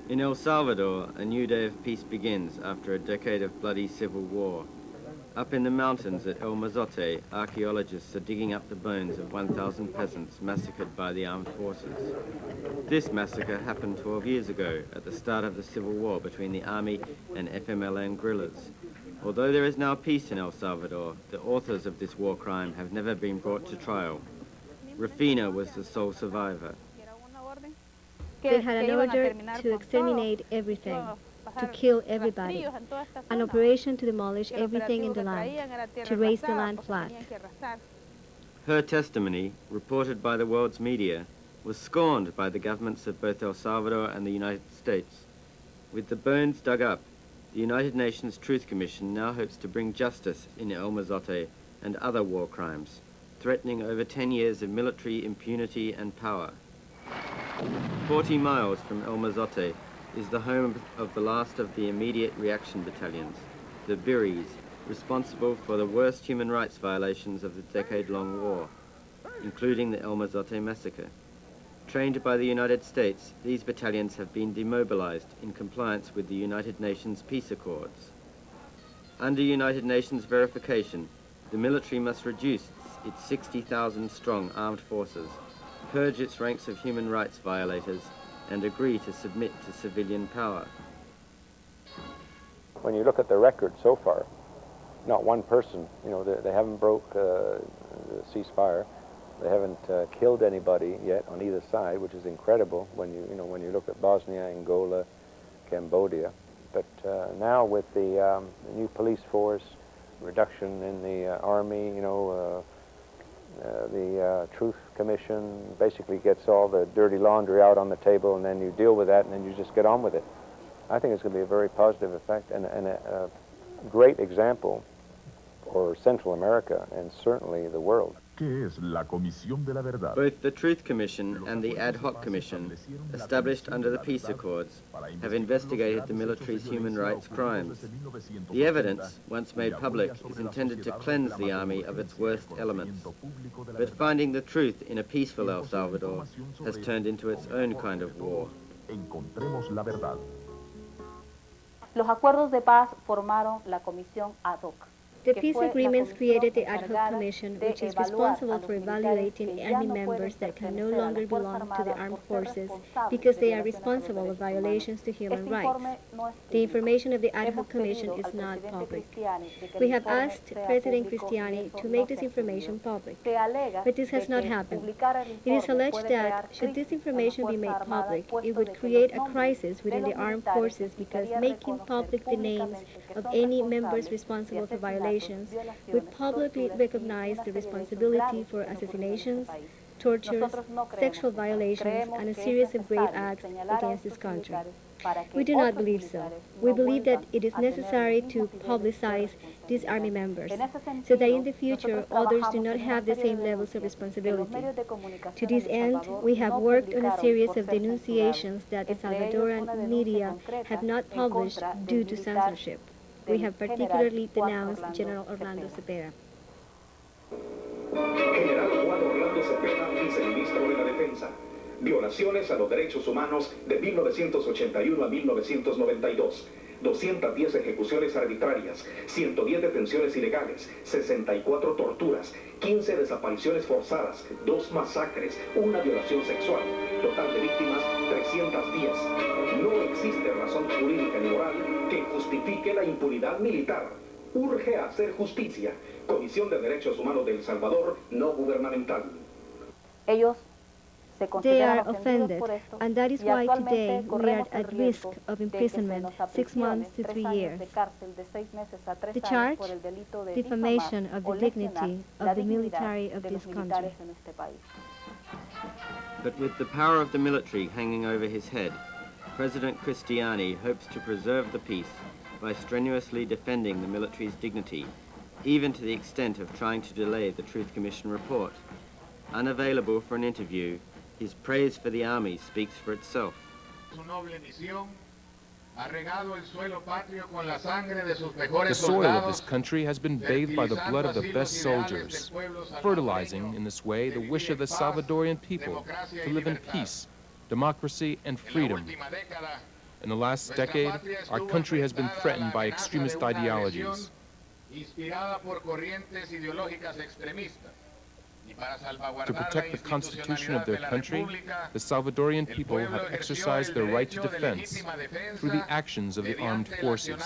In El Salvador, a new day of peace begins after a decade of bloody civil war. Up in the mountains at El Mozote, archaeologists are digging up the bones of 1,000 peasants massacred by the armed forces. This massacre happened 12 years ago at the start of the civil war between the army and FMLN guerrillas. Although there is now peace in El Salvador, the authors of this war crime have never been brought to trial. Rafina was the sole survivor. They had an order to exterminate everything, to kill everybody, an operation to demolish everything in the land, to raise the land flat. Her testimony, reported by the world's media, was scorned by the governments of both El Salvador and the United States. With the bones dug up, the United Nations Truth Commission now hopes to bring justice in El Mozote and other war crimes, threatening over 10 years of military impunity and power. 40 miles from El Mozote is the home of the last of the immediate reaction battalions, the Biris, responsible for the worst human rights violations of the decade-long war, including the El Mozote massacre. Trained by the United States, these battalions have been demobilized in compliance with the United Nations peace accords. Under United Nations verification, the military must reduce its 60,000-strong armed forces, purge its ranks of human rights violators, and agree to submit to civilian power. When you look at the record so far, not one person, they haven't broke the ceasefire. They haven't killed anybody yet on either side, which is incredible when you look at Bosnia, Angola, Cambodia. But now with the new police force, reduction in the army, the Truth Commission basically gets all the dirty laundry out on the table, and then you deal with that, and then you just get on with it. I think it's going to be a very positive effect and a great example for Central America and certainly the world. ¿Qué es la Comisión de la Verdad? Both the Truth Commission and the Ad Hoc Commission, established under the peace accords, have investigated the military's human rights crimes. The evidence, once made public, is intended to cleanse the army of its worst elements. But finding the truth in a peaceful El Salvador has turned into its own kind of war. Encontremos la verdad. Los acuerdos de paz formaron la Comisión Ad Hoc. The peace agreements created the Ad Hoc Commission, which is responsible for evaluating army members that can no longer belong to the armed forces because they are responsible of violations to human rights. The information of the Ad Hoc Commission is not public. We have asked President Cristiani to make this information public, but this has not happened. It is alleged that, should this information be made public, it would create a crisis within the armed forces because making public the names of any members responsible for violations would publicly recognize the responsibility for assassinations, tortures, sexual violations, and a series of grave acts against this country. We do not believe so. We believe that it is necessary to publicize these army members so that in the future others do not have the same levels of responsibility. To this end, we have worked on a series of denunciations that the Salvadoran media have not published due to censorship. We have particularly denounced General Orlando Cepeda. General Juan Orlando Cepeda, viceministro de la Defensa. Violaciones a los derechos humanos de 1981 a 1992. 210 ejecuciones arbitrarias, 110 detenciones ilegales, 64 torturas, 15 desapariciones forzadas, 2 masacres, 1 violación sexual. Total de víctimas, 310. No existe razón jurídica ni moral que justifique la impunidad militar. Urge hacer justicia. Comisión de Derechos Humanos de El Salvador, no gubernamental. Ellos They are offended, and that is why today we are at risk of imprisonment 6 months to 3 years. The charge? Defamation of the dignity of the military of this country. But with the power of the military hanging over his head, President Cristiani hopes to preserve the peace by strenuously defending the military's dignity, even to the extent of trying to delay the Truth Commission report. Unavailable for an interview, his praise for the army speaks for itself. The soil of this country has been bathed by the blood of the best soldiers, fertilizing in this way the wish of the Salvadorian people to live in peace, democracy, and freedom. In the last decade, our country has been threatened by extremist ideologies. To protect the constitution of their country, the Salvadorian people have exercised their right to defense through the actions of the armed forces.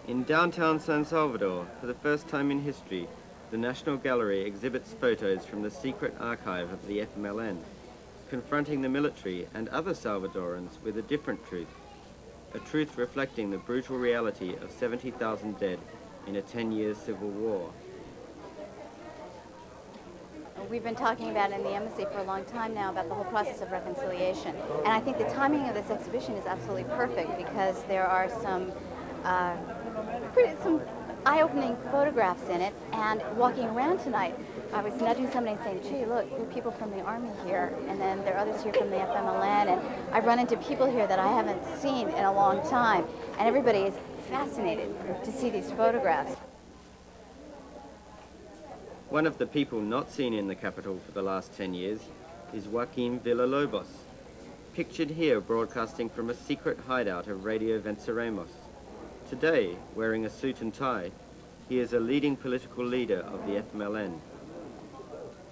In downtown San Salvador, for the first time in history, the National Gallery exhibits photos from the secret archive of the FMLN, confronting the military and other Salvadorans with a different truth, a truth reflecting the brutal reality of 70,000 dead in a 10-year civil war. We've been talking about in the embassy for a long time now about the whole process of reconciliation. And I think the timing of this exhibition is absolutely perfect because there are some eye-opening photographs in it. And walking around tonight, I was nudging somebody and saying, gee, look, there are people from the Army here, and then there are others here from the FMLN, and I've run into people here that I haven't seen in a long time. And everybody is fascinated to see these photographs. One of the people not seen in the capital for the last 10 years is Joaquin Villalobos, pictured here broadcasting from a secret hideout of Radio Venceremos. Today, wearing a suit and tie, he is a leading political leader of the FMLN.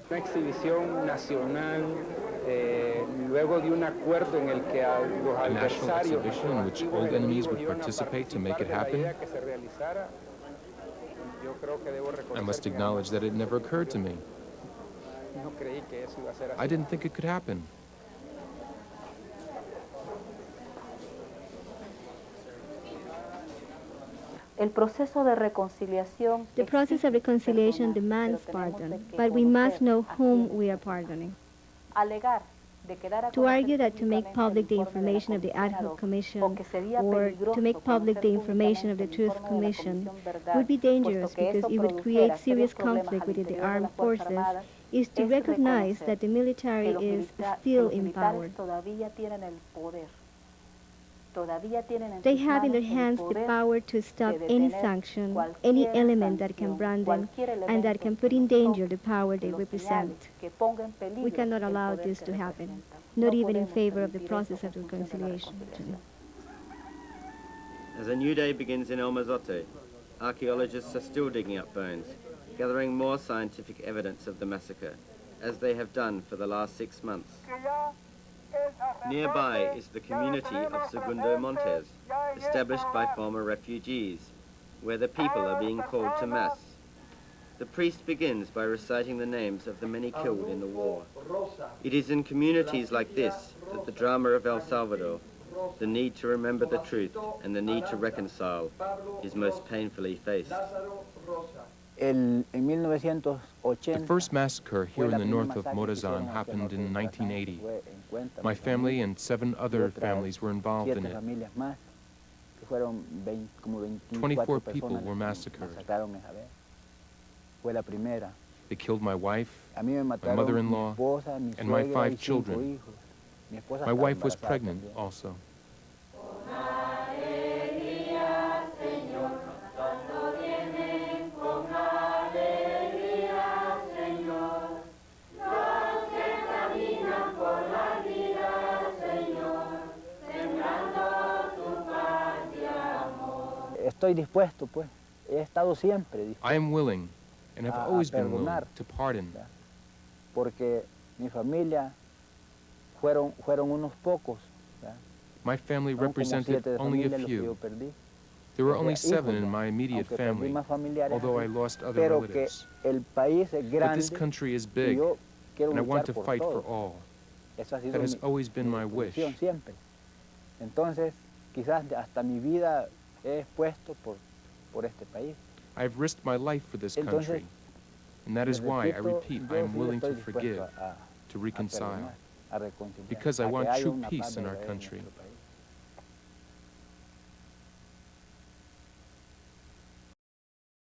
Una exhibición nacional, luego de un acuerdo en el que los A national adversarios exhibition in which old enemies would participate to make it happen. I must acknowledge that it never occurred to me. I didn't think it could happen. El proceso de reconciliación. The process of reconciliation demands pardon, but we must know whom we are pardoning. To argue that to make public the information of the ad hoc commission or to make public the information of the Truth Commission would be dangerous because it would create serious conflict within the armed forces is to recognize that the military is still in power. They have in their hands the power to stop any sanction, any element that can brand them and that can put in danger the power they represent. We cannot allow this to happen, not even in favor of the process of reconciliation. As a new day begins in El Mozote, archaeologists are still digging up bones, gathering more scientific evidence of the massacre, as they have done for the last 6 months. Nearby is the community of Segundo Montes, established by former refugees, where the people are being called to mass. The priest begins by reciting the names of the many killed in the war. It is in communities like this that the drama of El Salvador, the need to remember the truth and the need to reconcile, is most painfully faced. The first massacre here in the north of Morazan happened in 1980. My family and 7 other families were involved in it. 24 people were massacred. They killed my wife, my mother-in-law, and my 5 children. My wife was pregnant also. I am willing, and have always been willing, to pardon. My family represented only a few. There were only 7 in my immediate family, although I lost other relatives. But this country is big, and I want to fight for all. That has always been my wish. I have risked my life for this country, and that is why, I repeat, I am willing to forgive, to reconcile, because I want true peace in our country.